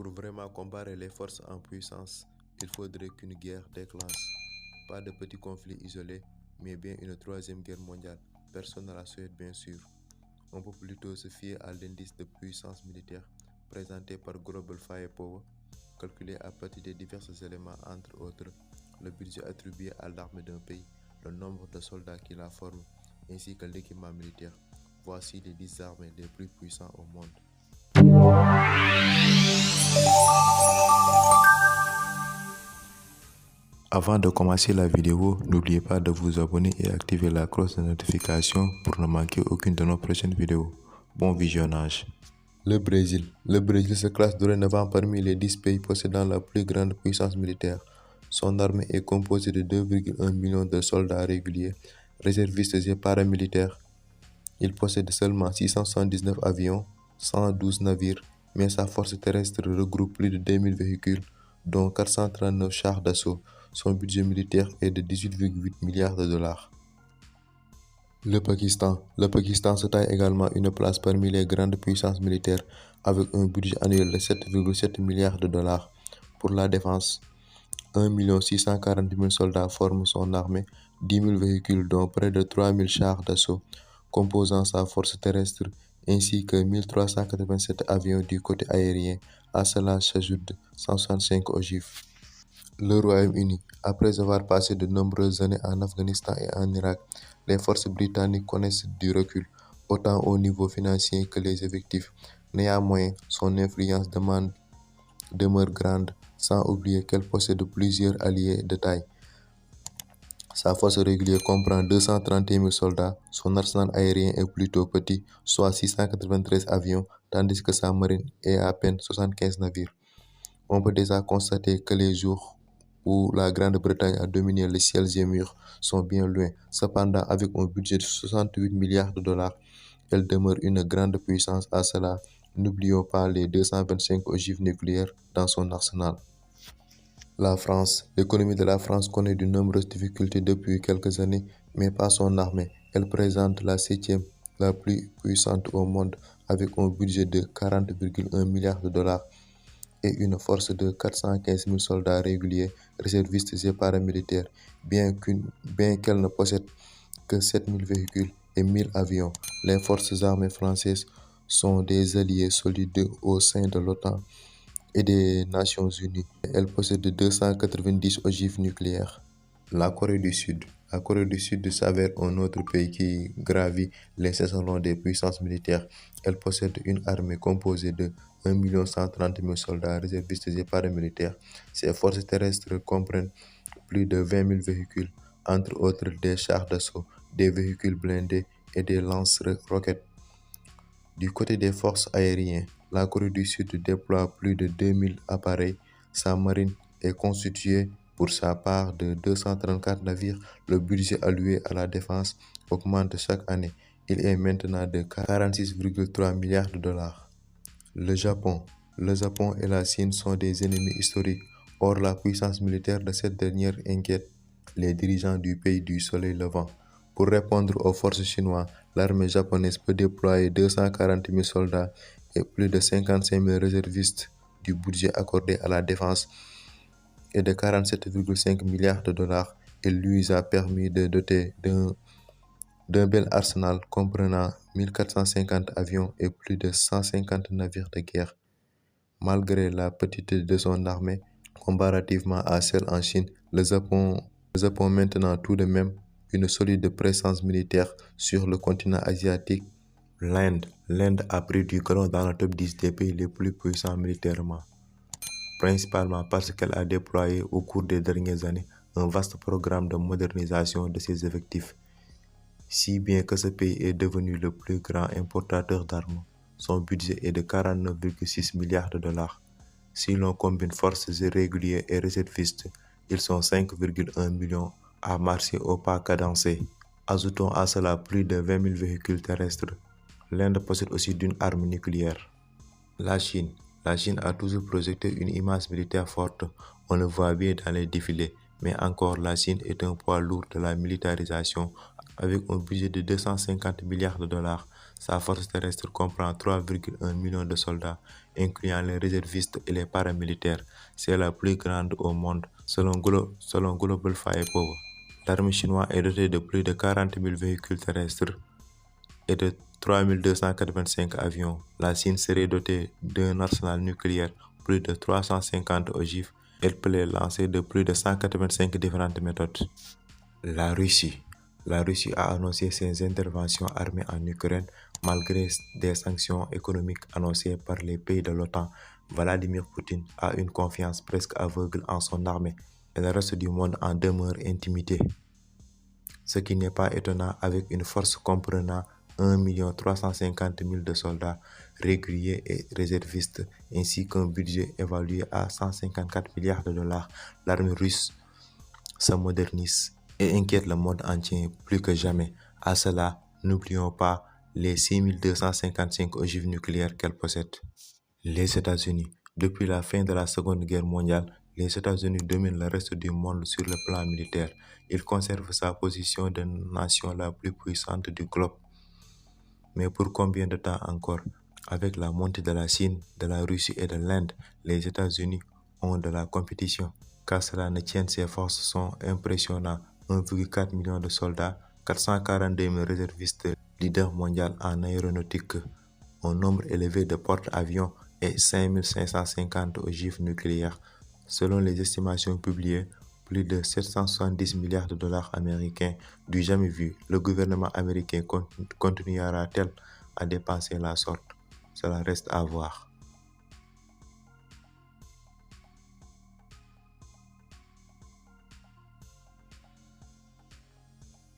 Pour vraiment comparer les forces en puissance, il faudrait qu'une guerre déclenche. Pas de petits conflits isolés, mais bien une troisième guerre mondiale. Personne ne la souhaite bien sûr. On peut plutôt se fier à l'indice de puissance militaire présenté par Global Firepower, calculé à partir de divers éléments entre autres le budget attribué à l'armée d'un pays, le nombre de soldats qui la forment, ainsi que l'équipement militaire. Voici les 10 armées les plus puissantes au monde. Avant de commencer la vidéo, n'oubliez pas de vous abonner et activer la cloche de notification pour ne manquer aucune de nos prochaines vidéos. Bon visionnage. Le Brésil. Le Brésil se classe dorénavant parmi les 10 pays possédant la plus grande puissance militaire. Son armée est composée de 2,1 millions de soldats réguliers, réservistes et paramilitaires. Il possède seulement 679 avions, 112 navires, mais sa force terrestre regroupe plus de 2000 véhicules, dont 439 chars d'assaut. Son budget militaire est de 18,8 milliards de dollars. Le Pakistan. Le Pakistan se taille également une place parmi les grandes puissances militaires avec un budget annuel de 7,7 milliards de dollars. Pour la défense, 1 640 000 soldats forment son armée, 10 000 véhicules dont près de 3 000 chars d'assaut, composant sa force terrestre, ainsi que 1387 avions du côté aérien. À cela s'ajoutent 165 ogives. Le Royaume-Uni. Après avoir passé de nombreuses années en Afghanistan et en Irak, les forces britanniques connaissent du recul, autant au niveau financier que les effectifs. Néanmoins, son influence demeure grande, sans oublier qu'elle possède plusieurs alliés de taille. Sa force régulière comprend 231 000 soldats, son arsenal aérien est plutôt petit, soit 693 avions, tandis que sa marine est à peine 75 navires. On peut déjà constater que les jours où la Grande-Bretagne a dominé les ciels et murs sont bien loin. Cependant, avec un budget de 68 milliards de dollars, elle demeure une grande puissance. À cela, n'oublions pas les 225 ogives nucléaires dans son arsenal. La France. L'économie de la France connaît de nombreuses difficultés depuis quelques années, mais pas son armée. Elle présente la 7e, la plus puissante au monde, avec un budget de 40,1 milliards de dollars et une force de 415 000 soldats réguliers, réservistes et paramilitaires, bien qu'elle ne possède que 7 000 véhicules et 1000 avions. Les forces armées françaises sont des alliés solides au sein de l'OTAN et des Nations Unies. Elle possède 290 ogives nucléaires. La Corée du Sud. La Corée du Sud s'avère un autre pays qui gravit les échelons des puissances militaires. Elle possède une armée composée de 1 130 000 soldats réservistes et paramilitaires. Ses forces terrestres comprennent plus de 20 000 véhicules, entre autres des chars d'assaut, des véhicules blindés et des lance-roquettes. Du côté des forces aériennes, la Corée du Sud déploie plus de 2000 appareils. Sa marine est constituée pour sa part de 234 navires. Le budget alloué à la défense augmente chaque année. Il est maintenant de 46,3 milliards de dollars. Le Japon. Le Japon et la Chine sont des ennemis historiques. Or, la puissance militaire de cette dernière inquiète les dirigeants du pays du soleil levant. Pour répondre aux forces chinoises, l'armée japonaise peut déployer 240 000 soldats et plus de 55 000 réservistes. Du budget accordé à la défense est de 47,5 milliards de dollars et lui a permis de doter d'un bel arsenal comprenant 1450 avions et plus de 150 navires de guerre. Malgré la petitesse de son armée, comparativement à celle en Chine, le Japon maintenant tout de même une solide présence militaire sur le continent asiatique. L'Inde a pris du galon dans le top 10 des pays les plus puissants militairement, principalement parce qu'elle a déployé au cours des dernières années un vaste programme de modernisation de ses effectifs, si bien que ce pays est devenu le plus grand importateur d'armes. Son budget est de 49,6 milliards de dollars. Si l'on combine forces régulières et réservistes, ils sont 5,1 millions à marcher au pas cadencé. Ajoutons à cela plus de 20 000 véhicules terrestres. L'Inde possède aussi d'une arme nucléaire. La Chine a toujours projeté une image militaire forte. On le voit bien dans les défilés. Mais encore, la Chine est un poids lourd de la militarisation avec un budget de 250 milliards de dollars. Sa force terrestre comprend 3,1 millions de soldats, incluant les réservistes et les paramilitaires. C'est la plus grande au monde, selon Global Firepower. L'armée chinoise est dotée de plus de 40 000 véhicules terrestres et de 3 285 avions. La Chine serait dotée d'un arsenal nucléaire plus de 350 ogives. Elle peut les lancer de plus de 185 différentes méthodes. La Russie. La Russie a annoncé ses interventions armées en Ukraine malgré des sanctions économiques annoncées par les pays de l'OTAN. Vladimir Poutine a une confiance presque aveugle en son armée et le reste du monde en demeure intimidé. Ce qui n'est pas étonnant avec une force comprenant 1 350 000 de soldats réguliers et réservistes, ainsi qu'un budget évalué à 154 milliards de dollars. L'armée russe se modernise et inquiète le monde entier plus que jamais. À cela, n'oublions pas les 6255 ogives nucléaires qu'elle possède. Les États-Unis. Depuis la fin de la Seconde Guerre mondiale, les États-Unis dominent le reste du monde sur le plan militaire. Il conserve sa position de nation la plus puissante du globe. Mais pour combien de temps encore? Avec la montée de la Chine, de la Russie et de l'Inde, les États-Unis ont de la compétition. Car cela ne tienne, ses forces sont impressionnantes. 1,4 million de soldats, 442 000 réservistes, leader mondial en aéronautique, un nombre élevé de porte-avions et 5 550 ogives nucléaires. Selon les estimations publiées, plus de 770 milliards de dollars américains du jamais vu. Le gouvernement américain continuera-t-il à dépenser la sorte? Cela reste à voir.